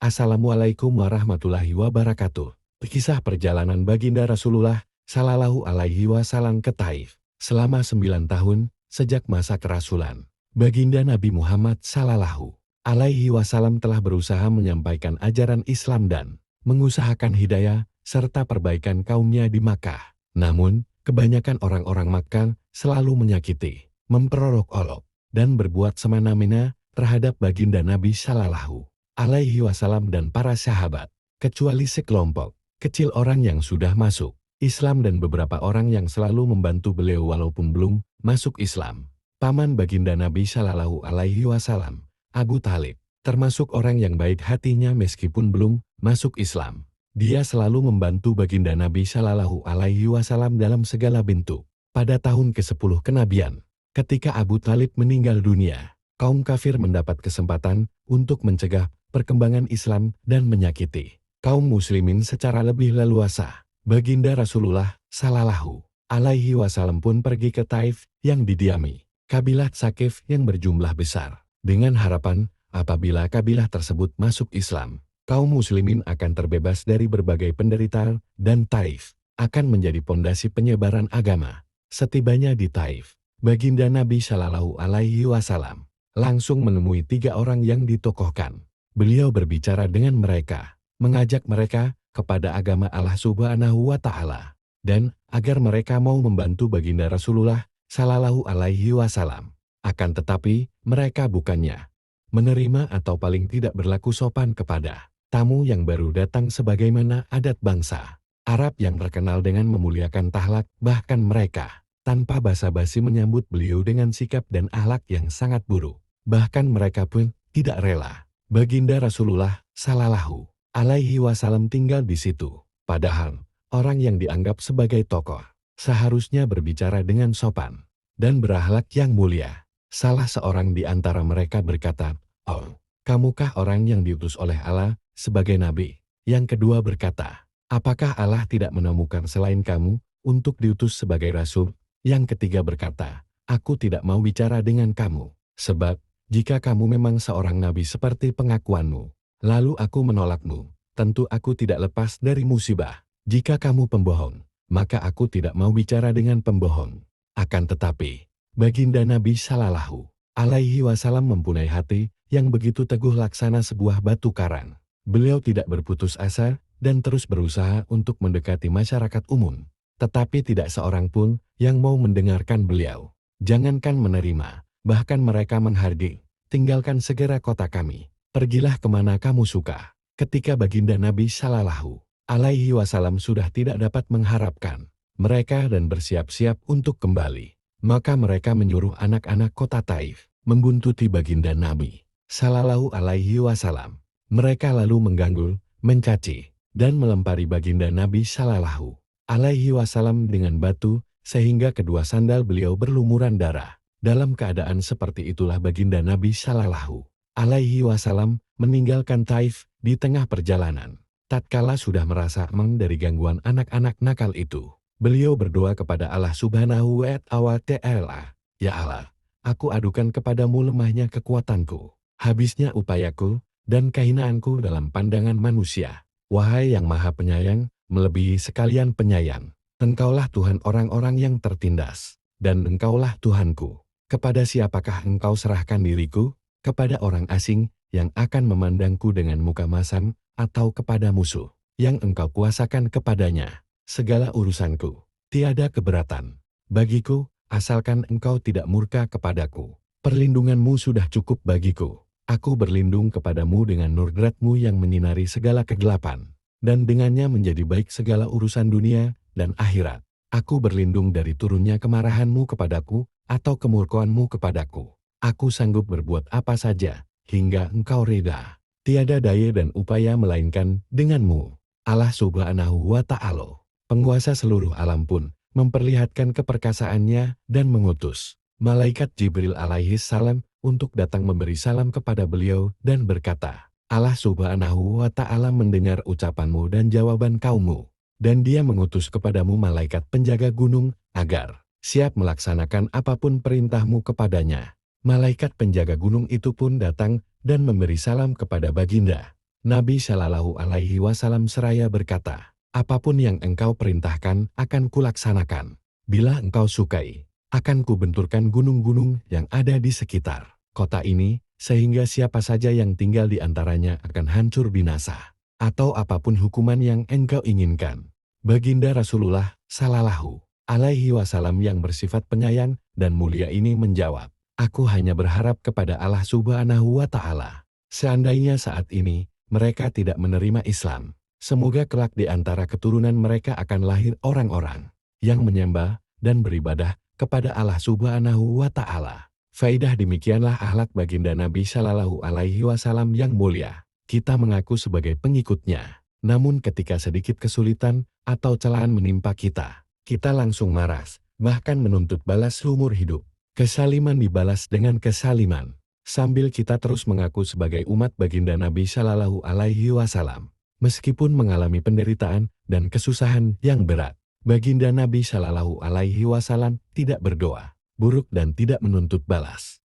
Assalamualaikum warahmatullahi wabarakatuh. Kisah perjalanan baginda Rasulullah Sallallahu Alaihi Wasallam ke Taif. Selama 9 tahun, sejak masa kerasulan, baginda Nabi Muhammad Sallallahu Alaihi Wasallam telah berusaha menyampaikan ajaran Islam dan mengusahakan hidayah serta perbaikan kaumnya di Makkah. Namun, kebanyakan orang-orang Makkah selalu menyakiti, memperolok-olok, dan berbuat semena-mena terhadap baginda Nabi Sallallahu Alaihi Wasallam dan para sahabat, kecuali sekelompok kecil orang yang sudah masuk Islam dan beberapa orang yang selalu membantu beliau walaupun belum masuk Islam. Paman baginda Nabi Sallallahu Alaihi Wasallam, Abu Thalib, termasuk orang yang baik hatinya meskipun belum masuk Islam. Dia selalu membantu baginda Nabi Sallallahu Alaihi Wasallam dalam segala bentuk. Pada tahun ke-10 kenabian, ketika Abu Thalib meninggal dunia, kaum kafir mendapat kesempatan untuk mencegah perkembangan Islam dan menyakiti kaum muslimin secara lebih leluasa. Baginda Rasulullah Sallallahu Alaihi Wasallam pun pergi ke Taif yang didiami kabilah Tsaqif yang berjumlah besar, dengan harapan apabila kabilah tersebut masuk Islam, kaum muslimin akan terbebas dari berbagai penderitaan dan Taif akan menjadi pondasi penyebaran agama. Setibanya di Taif, baginda Nabi Sallallahu Alaihi Wasallam langsung menemui 3 orang yang ditokohkan. Beliau berbicara dengan mereka, mengajak mereka kepada agama Allah Subhanahu wa Ta'ala, dan agar mereka mau membantu baginda Rasulullah Sallallahu Alaihi Wasallam. Akan tetapi, mereka bukannya menerima atau paling tidak berlaku sopan kepada tamu yang baru datang sebagaimana adat bangsa Arab yang terkenal dengan memuliakan tahlak. Bahkan mereka tanpa basa-basi menyambut beliau dengan sikap dan akhlak yang sangat buruk. Bahkan mereka pun tidak rela baginda Rasulullah Sallallahu Alaihi Wasallam tinggal di situ. Padahal, orang yang dianggap sebagai tokoh seharusnya berbicara dengan sopan dan berakhlak yang mulia. Salah seorang di antara mereka berkata, "Oh, kamukah orang yang diutus oleh Allah sebagai nabi?" Yang kedua berkata, "Apakah Allah tidak menemukan selain kamu untuk diutus sebagai rasul?" Yang ketiga berkata, "Aku tidak mau bicara dengan kamu, sebab jika kamu memang seorang nabi seperti pengakuanmu, lalu aku menolakmu, tentu aku tidak lepas dari musibah. Jika kamu pembohong, maka aku tidak mau bicara dengan pembohong." Akan tetapi, baginda Nabi Sallallahu Alaihi Wasallam mempunyai hati yang begitu teguh laksana sebuah batu karang. Beliau tidak berputus asa dan terus berusaha untuk mendekati masyarakat umum. Tetapi tidak seorang pun yang mau mendengarkan beliau. Jangankan menerima, bahkan mereka menghardik, "Tinggalkan segera kota kami, pergilah kemana kamu suka." Ketika baginda Nabi Sallallahu Alaihi Wasallam sudah tidak dapat mengharapkan mereka dan bersiap-siap untuk kembali, maka mereka menyuruh anak-anak kota Taif membuntuti baginda Nabi Sallallahu Alaihi Wasallam. Mereka lalu mengganggu, mencaci, dan melempari baginda Nabi Sallallahu Alaihi Wasallam dengan batu, sehingga kedua sandal beliau berlumuran darah. Dalam keadaan seperti itulah baginda Nabi Sallallahu Alaihi Wasallam meninggalkan Taif di tengah perjalanan. Tatkala sudah merasa aman dari gangguan anak-anak nakal itu, beliau berdoa kepada Allah Subhanahu wa Ta'ala, "Ya Allah, aku adukan kepadamu lemahnya kekuatanku, habisnya upayaku, dan kehinaanku dalam pandangan manusia. Wahai yang maha penyayang, melebihi sekalian penyayang, Engkaulah Tuhan orang-orang yang tertindas, dan Engkaulah Tuhanku. Kepada siapakah Engkau serahkan diriku? Kepada orang asing yang akan memandangku dengan muka masam, atau kepada musuh yang Engkau kuasakan kepadanya segala urusanku? Tiada keberatan bagiku, asalkan Engkau tidak murka kepadaku. Perlindunganmu sudah cukup bagiku. Aku berlindung kepadamu dengan nur-Mu yang menyinari segala kegelapan, dan dengannya menjadi baik segala urusan dunia dan akhirat. Aku berlindung dari turunnya kemarahan-Mu kepadaku, atau kemurkaan-Mu kepadaku. Aku sanggup berbuat apa saja, hingga Engkau reda. Tiada daya dan upaya melainkan dengan-Mu." Allah Subhanahu wa Ta'ala, penguasa seluruh alam pun, memperlihatkan keperkasaannya dan mengutus malaikat Jibril alaihi salam untuk datang memberi salam kepada beliau dan berkata, "Allah Subhanahu wa Ta'ala mendengar ucapanmu dan jawaban kaummu, dan Dia mengutus kepadamu malaikat penjaga gunung agar siap melaksanakan apapun perintahmu kepadanya." Malaikat penjaga gunung itu pun datang dan memberi salam kepada baginda Nabi Shallallahu Alaihi Wasallam seraya berkata, apapun yang engkau perintahkan akan kulaksanakan. Bila engkau sukai, akan kubenturkan gunung-gunung yang ada di sekitar kota ini, sehingga siapa saja yang tinggal di antaranya akan hancur binasa. Atau apapun hukuman yang engkau inginkan. Baginda Rasulullah Shallallahu Alaihi Wasallam yang bersifat penyayang dan mulia ini menjawab, aku hanya berharap kepada Allah Subhanahu wa Ta'ala. Seandainya saat ini mereka tidak menerima Islam, semoga kelak di antara keturunan mereka akan lahir orang-orang yang menyembah dan beribadah kepada Allah Subhanahu wa Ta'ala. Faidah demikianlah akhlak baginda Nabi Shallallahu Alaihi Wasallam yang mulia. Kita mengaku sebagai pengikutnya, namun ketika sedikit kesulitan atau celaan menimpa kita, kita langsung maras, bahkan menuntut balas seumur hidup. Kesaliman dibalas dengan kesaliman, sambil kita terus mengaku sebagai umat baginda Nabi Shallallahu Alaihi Wasallam. Meskipun mengalami penderitaan dan kesusahan yang berat, baginda Nabi Shallallahu Alaihi Wasallam tidak berdoa buruk dan tidak menuntut balas.